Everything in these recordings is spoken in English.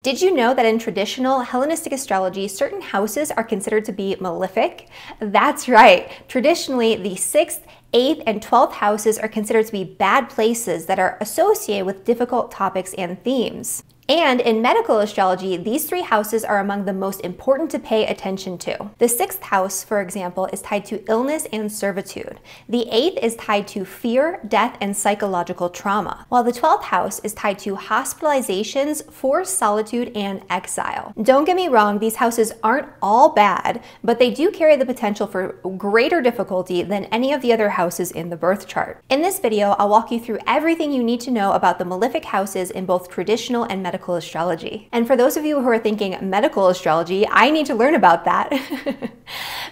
Did you know that in traditional Hellenistic astrology, certain houses are considered to be malefic? That's right. Traditionally, the 6th, 8th, and 12th houses are considered to be bad places that are associated with difficult topics and themes. And in medical astrology, these 3 houses are among the most important to pay attention to. The 6th house, for example, is tied to illness and servitude. The 8th is tied to fear, death, and psychological trauma, while the 12th house is tied to hospitalizations, forced solitude, and exile. Don't get me wrong, these houses aren't all bad, but they do carry the potential for greater difficulty than any of the other houses in the birth chart. In this video, I'll walk you through everything you need to know about the malefic houses in both traditional and medical astrology. And for those of you who are thinking medical astrology, I need to learn about that.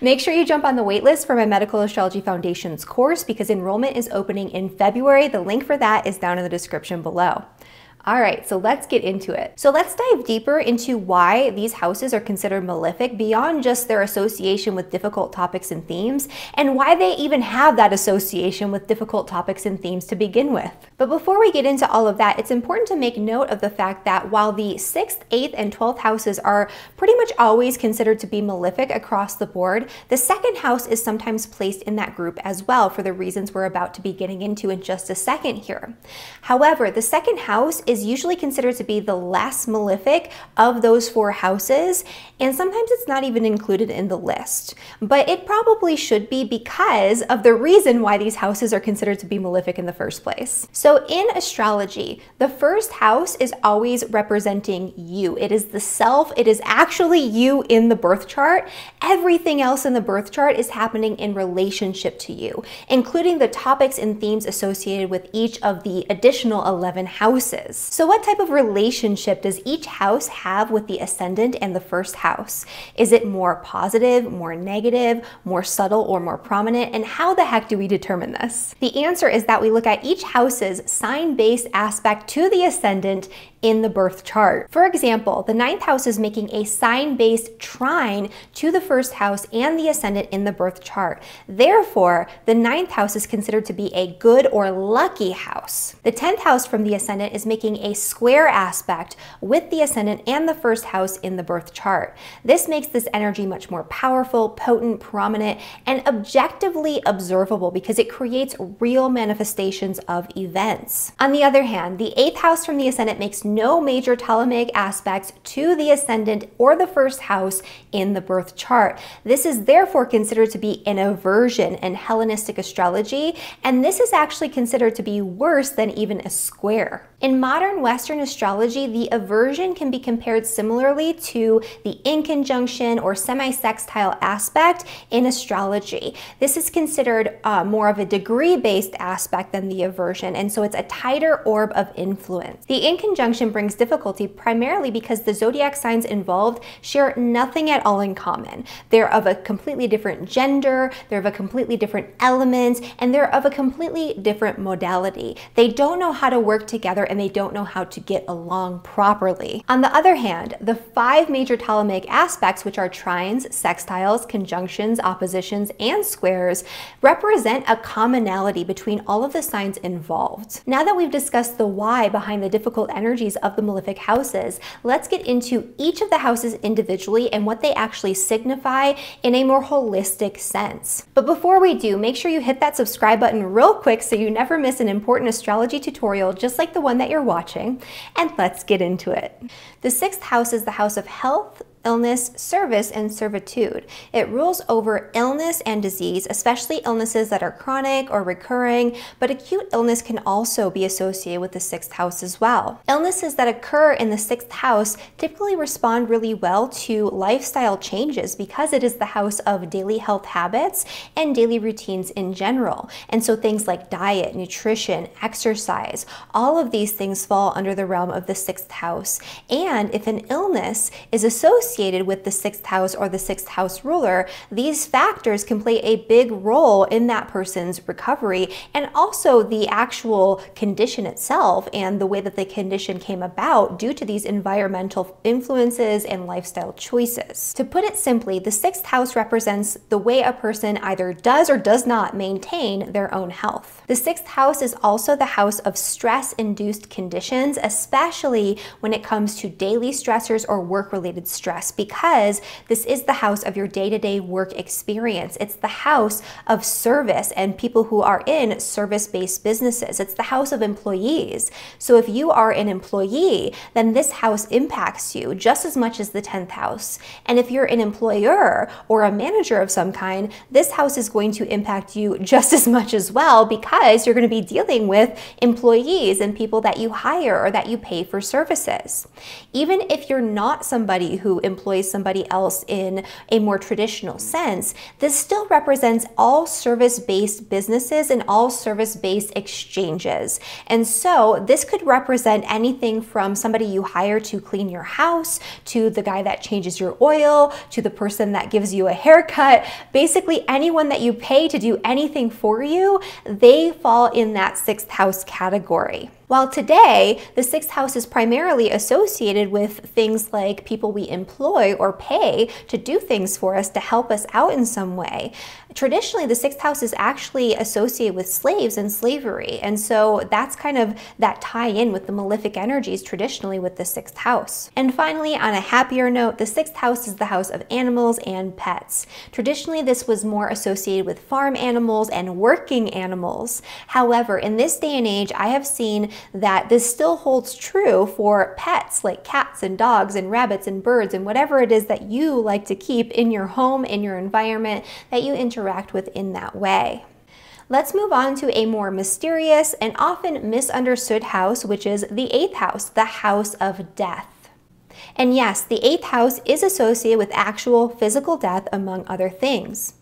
Make sure you jump on the waitlist for my Medical Astrology Foundations course because enrollment is opening in February. The link for that is down in the description below. All right, so let's get into it. So let's dive deeper into why these houses are considered malefic beyond just their association with difficult topics and themes, and why they even have that association with difficult topics and themes to begin with. But before we get into all of that, it's important to make note of the fact that while the 6th, 8th, and 12th houses are pretty much always considered to be malefic across the board, the 2nd house is sometimes placed in that group as well for the reasons we're about to be getting into in just a second here. However, the 2nd house is usually considered to be the less malefic of those 4 houses, and sometimes it's not even included in the list. But it probably should be because of the reason why these houses are considered to be malefic in the first place. So in astrology, the 1st house is always representing you. It is the self, it is actually you in the birth chart. Everything else in the birth chart is happening in relationship to you, including the topics and themes associated with each of the additional 11 houses. So what type of relationship does each house have with the ascendant and the 1st house? Is it more positive, more negative, more subtle, or more prominent? And how the heck do we determine this? The answer is that we look at each house's sign-based aspect to the ascendant in the birth chart. For example, the 9th house is making a sign-based trine to the 1st house and the ascendant in the birth chart. Therefore, the 9th house is considered to be a good or lucky house. The 10th house from the ascendant is making a square aspect with the ascendant and the 1st house in the birth chart. This makes this energy much more powerful, potent, prominent, and objectively observable because it creates real manifestations of events. On the other hand, the 8th house from the ascendant makes no major Ptolemaic aspects to the ascendant or the 1st house in the birth chart. This is therefore considered to be an aversion in Hellenistic astrology, and this is actually considered to be worse than even a square. In modern Western astrology, the aversion can be compared similarly to the inconjunction or semi-sextile aspect in astrology. This is considered more of a degree-based aspect than the aversion, and so it's a tighter orb of influence. The inconjunction brings difficulty primarily because the zodiac signs involved share nothing at all in common. They're of a completely different gender, they're of a completely different element, and they're of a completely different modality. They don't know how to work together and they don't know how to get along properly. On the other hand, the 5 major Ptolemaic aspects, which are trines, sextiles, conjunctions, oppositions, and squares, represent a commonality between all of the signs involved. Now that we've discussed the why behind the difficult energies of the malefic houses, let's get into each of the houses individually and what they actually signify in a more holistic sense. But before we do, make sure you hit that subscribe button real quick so you never miss an important astrology tutorial just like the one that you're watching, and let's get into it. The 6th house is the house of health, illness, service, and servitude. It rules over illness and disease, especially illnesses that are chronic or recurring, but acute illness can also be associated with the 6th house as well. Illnesses that occur in the 6th house typically respond really well to lifestyle changes because it is the house of daily health habits and daily routines in general. And so things like diet, nutrition, exercise, all of these things fall under the realm of the 6th house. And if an illness is associated associated with the sixth house or the sixth house ruler, these factors can play a big role in that person's recovery, and also the actual condition itself and the way that the condition came about due to these environmental influences and lifestyle choices. To put it simply, the sixth house represents the way a person either does or does not maintain their own health. The sixth house is also the house of stress-induced conditions, especially when it comes to daily stressors or work-related stress, because this is the house of your day-to-day work experience. It's the house of service and people who are in service-based businesses. It's the house of employees. So if you are an employee, then this house impacts you just as much as the 10th house. And if you're an employer or a manager of some kind, this house is going to impact you just as much as well, because you're going to be dealing with employees and people that you hire or that you pay for services. Even if you're not somebody who employs somebody else in a more traditional sense, this still represents all service-based businesses and all service-based exchanges. And so this could represent anything from somebody you hire to clean your house, to the guy that changes your oil, to the person that gives you a haircut. Basically anyone that you pay to do anything for you, they fall in that sixth house category. While today, the sixth house is primarily associated with things like people we employ or pay to do things for us to help us out in some way. Traditionally, the sixth house is actually associated with slaves and slavery. And so that's kind of that tie-in with the malefic energies traditionally with the sixth house. And finally, on a happier note, the sixth house is the house of animals and pets. Traditionally, this was more associated with farm animals and working animals. However, in this day and age, I have seen that this still holds true for pets like cats and dogs and rabbits and birds and whatever it is that you like to keep in your home, in your environment, that you interact with in that way. Let's move on to a more mysterious and often misunderstood house, which is the 8th house, the house of death. And yes, the 8th house is associated with actual physical death, among other things.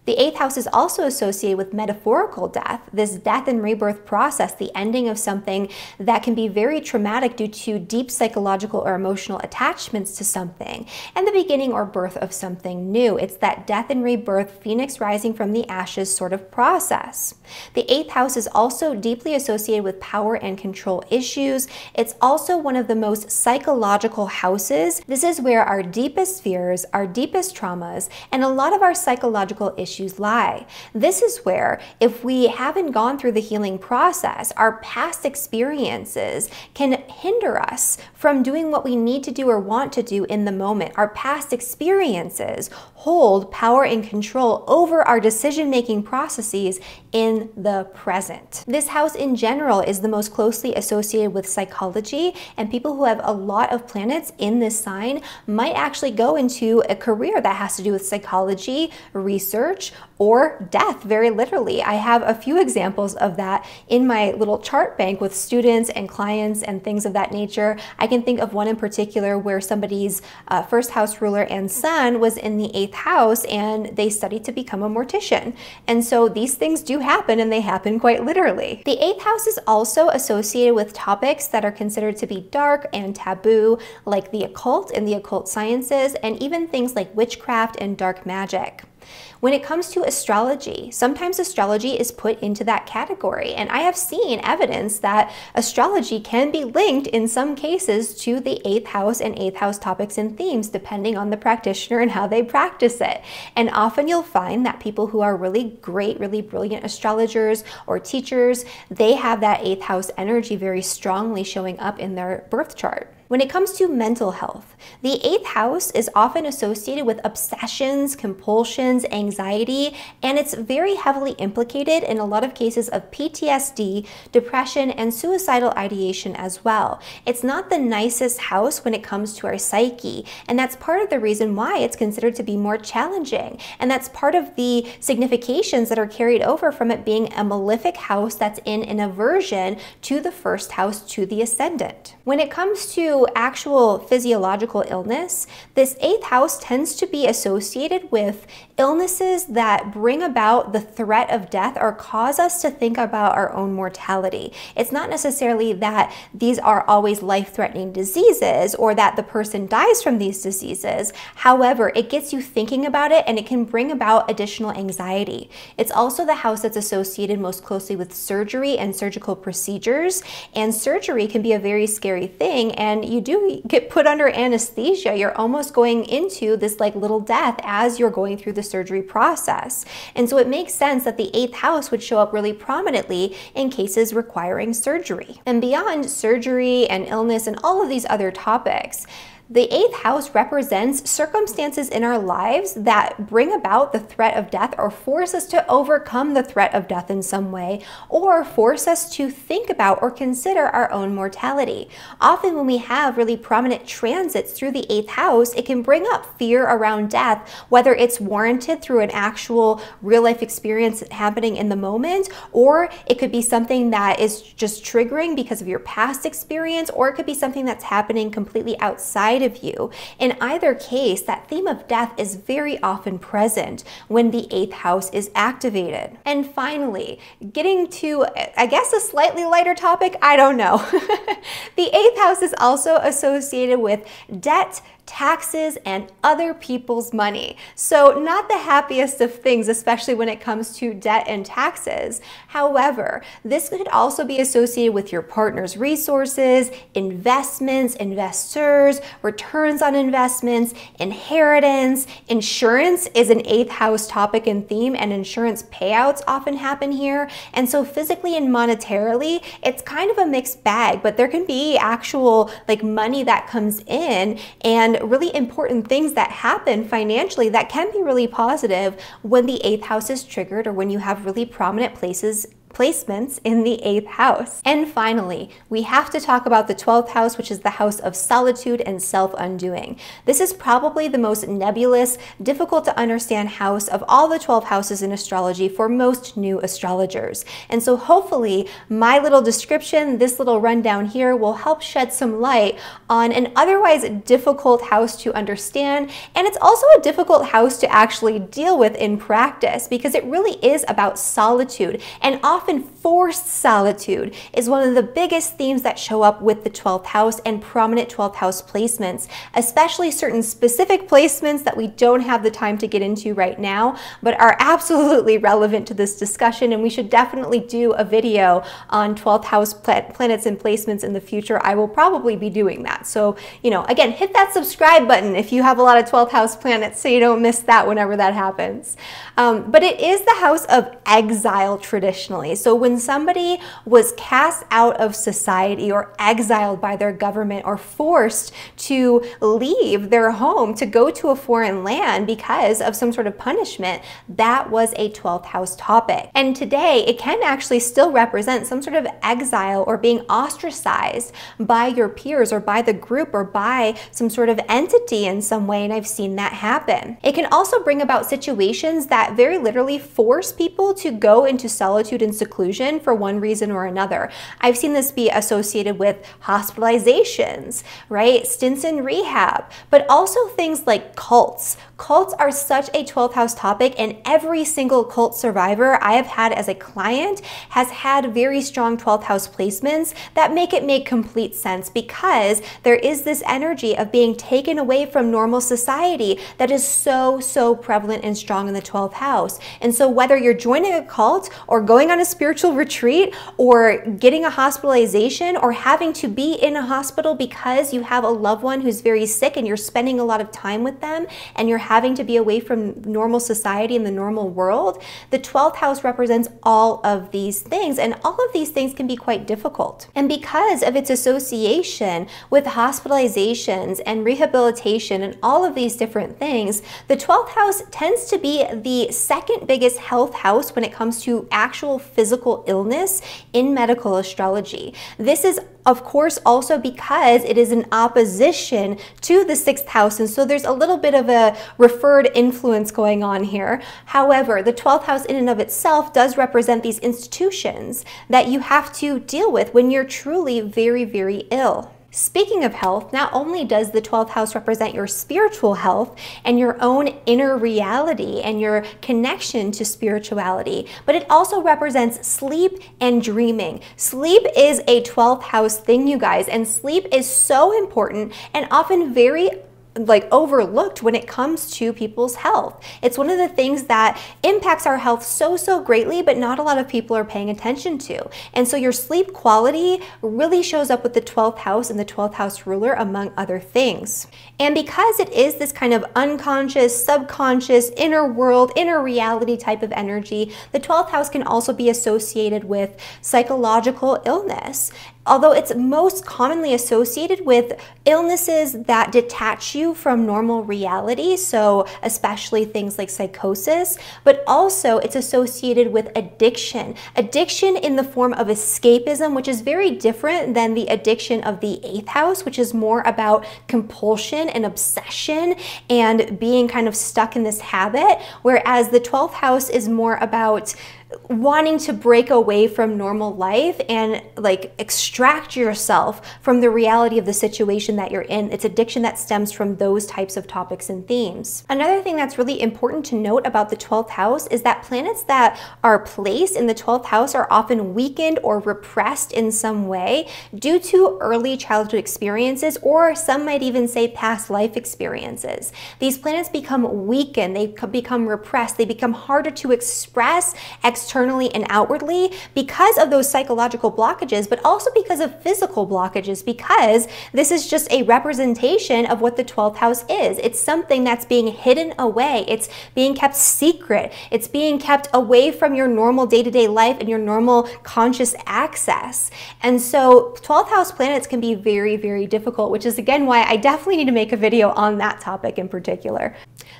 The 8th house is also associated with metaphorical death, this death and rebirth process, the ending of something that can be very traumatic due to deep psychological or emotional attachments to something, and the beginning or birth of something new. It's that death and rebirth, phoenix rising from the ashes sort of process. The 8th house is also deeply associated with power and control issues. It's also one of the most psychological houses. This is where our deepest fears, our deepest traumas, and a lot of our psychological issues lie. This is where, if we haven't gone through the healing process, our past experiences can hinder us from doing what we need to do or want to do in the moment. Our past experiences hold power and control over our decision-making processes in the present. This house in general is the most closely associated with psychology, and people who have a lot of planets in this sign might actually go into a career that has to do with psychology, research, or death, very literally. I have a few examples of that in my little chart bank with students and clients and things of that nature. I can think of one in particular where somebody's first house ruler and sun was in the 8th house, and they studied to become a mortician. And so these things do happen, and they happen quite literally. The 8th house is also associated with topics that are considered to be dark and taboo, like the occult and the occult sciences, and even things like witchcraft and dark magic. When it comes to astrology, sometimes astrology is put into that category, and I have seen evidence that astrology can be linked in some cases to the 8th house and 8th house topics and themes, depending on the practitioner and how they practice it. And often you'll find that people who are really great, really brilliant astrologers or teachers, they have that 8th house energy very strongly showing up in their birth chart. When it comes to mental health, the 8th house is often associated with obsessions, compulsions, anxiety, and it's very heavily implicated in a lot of cases of PTSD, depression, and suicidal ideation as well. It's not the nicest house when it comes to our psyche, and that's part of the reason why it's considered to be more challenging, and that's part of the significations that are carried over from it being a malefic house that's in an aversion to the first house, to the ascendant. When it comes to to actual physiological illness, this 8th house tends to be associated with illnesses that bring about the threat of death or cause us to think about our own mortality. It's not necessarily that these are always life-threatening diseases or that the person dies from these diseases. However, it gets you thinking about it and it can bring about additional anxiety. It's also the house that's associated most closely with surgery and surgical procedures. And surgery can be a very scary thing, and you do get put under anesthesia. You're almost going into this like little death as you're going through the surgery process. And so it makes sense that the 8th house would show up really prominently in cases requiring surgery. And beyond surgery and illness and all of these other topics, the 8th house represents circumstances in our lives that bring about the threat of death or force us to overcome the threat of death in some way, or force us to think about or consider our own mortality. Often when we have really prominent transits through the 8th house, it can bring up fear around death, whether it's warranted through an actual real life experience happening in the moment, or it could be something that is just triggering because of your past experience, or it could be something that's happening completely outside of you. In either case, that theme of death is very often present when the 8th house is activated. And finally, getting to, I guess, a slightly lighter topic, I don't know. The 8th house is also associated with debt, taxes, and other people's money. So not the happiest of things, especially when it comes to debt and taxes. However, this could also be associated with your partner's resources, investments, investors, returns on investments, inheritance. Insurance is an 8th house topic and theme, and insurance payouts often happen here. And so physically and monetarily, it's kind of a mixed bag, but there can be actual like money that comes in and really important things that happen financially that can be really positive when the 8th house is triggered or when you have really prominent placements in the 8th house. And finally, we have to talk about the 12th house, which is the house of solitude and self-undoing. This is probably the most nebulous, difficult to understand house of all the 12 houses in astrology for most new astrologers. And so hopefully my little description, this little rundown here, will help shed some light on an otherwise difficult house to understand. And it's also a difficult house to actually deal with in practice because it really is about solitude, and often forced solitude is one of the biggest themes that show up with the 12th house and prominent 12th house placements, especially certain specific placements that we don't have the time to get into right now, but are absolutely relevant to this discussion. And we should definitely do a video on 12th house planets and placements in the future. I will probably be doing that. So, you know, again, hit that subscribe button if you have a lot of 12th house planets so you don't miss that whenever that happens. But it is the house of exile traditionally. So when somebody was cast out of society or exiled by their government or forced to leave their home to go to a foreign land because of some sort of punishment, that was a 12th house topic. And today it can actually still represent some sort of exile or being ostracized by your peers or by the group or by some sort of entity in some way, and I've seen that happen. It can also bring about situations that very literally force people to go into solitude and seclusion for one reason or another. I've seen this be associated with hospitalizations, right? Stints in rehab, but also things like cults. Cults are such a 12th house topic, and every single cult survivor I have had as a client has had very strong 12th house placements that make it make complete sense, because there is this energy of being taken away from normal society that is so prevalent and strong in the 12th house. And so whether you're joining a cult or going on a spiritual retreat or getting a hospitalization or having to be in a hospital because you have a loved one who's very sick and you're spending a lot of time with them and you're having to be away from normal society and the normal world, the 12th house represents all of these things, and all of these things can be quite difficult. And because of its association with hospitalizations and rehabilitation and all of these different things, the 12th house tends to be the second biggest health house when it comes to actual physical illness in medical astrology. This is of course also because it is in opposition to the 6th house, and so there's a little bit of a referred influence going on here. However, the 12th house in and of itself does represent these institutions that you have to deal with when you're truly very ill. Speaking of health, not only does the 12th house represent your spiritual health and your own inner reality and your connection to spirituality, but it also represents sleep and dreaming. Sleep is a 12th house thing, you guys, and sleep is so important and often very overlooked when it comes to people's health. It's one of the things that impacts our health so greatly, but not a lot of people are paying attention to. And so your sleep quality really shows up with the 12th house and the 12th house ruler, among other things. And because it is this kind of unconscious, subconscious, inner world, inner reality type of energy, the 12th house can also be associated with psychological illness. Although it's most commonly associated with illnesses that detach you from normal reality, so especially things like psychosis, but also it's associated with addiction. Addiction in the form of escapism, which is very different than the addiction of the 8th house, which is more about compulsion and obsession and being kind of stuck in this habit, whereas the 12th house is more about wanting to break away from normal life and extract yourself from the reality of the situation that you're in. It's addiction that stems from those types of topics and themes. Another thing that's really important to note about the 12th house is that planets that are placed in the 12th house are often weakened or repressed in some way due to early childhood experiences, or some might even say past life experiences. These planets become weakened, they become repressed, they become harder to express externally and outwardly because of those psychological blockages, but also because of physical blockages, because this is just a representation of what the 12th house is. It's something that's being hidden away. It's being kept secret. It's being kept away from your normal day-to-day life and your normal conscious access. And so 12th house planets can be very difficult, which is again why I definitely need to make a video on that topic in particular.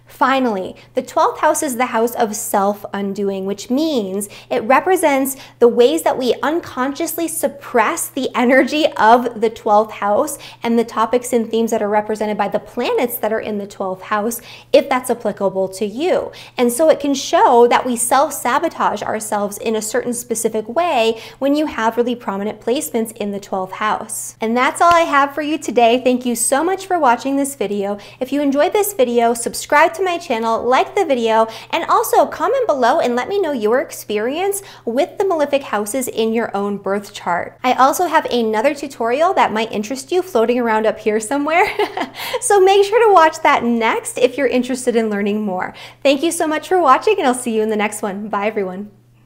Finally, the 12th house is the house of self-undoing, which means it represents the ways that we unconsciously suppress the energy of the 12th house and the topics and themes that are represented by the planets that are in the 12th house, if that's applicable to you. And so it can show that we self-sabotage ourselves in a certain specific way when you have really prominent placements in the 12th house. And that's all I have for you today. Thank you so much for watching this video. If you enjoyed this video, subscribe to my channel, like the video, and also comment below and let me know your experience with the malefic houses in your own birth chart. I also have another tutorial that might interest you floating around up here somewhere. So make sure to watch that next if you're interested in learning more. Thank you so much for watching, and I'll see you in the next one. Bye everyone.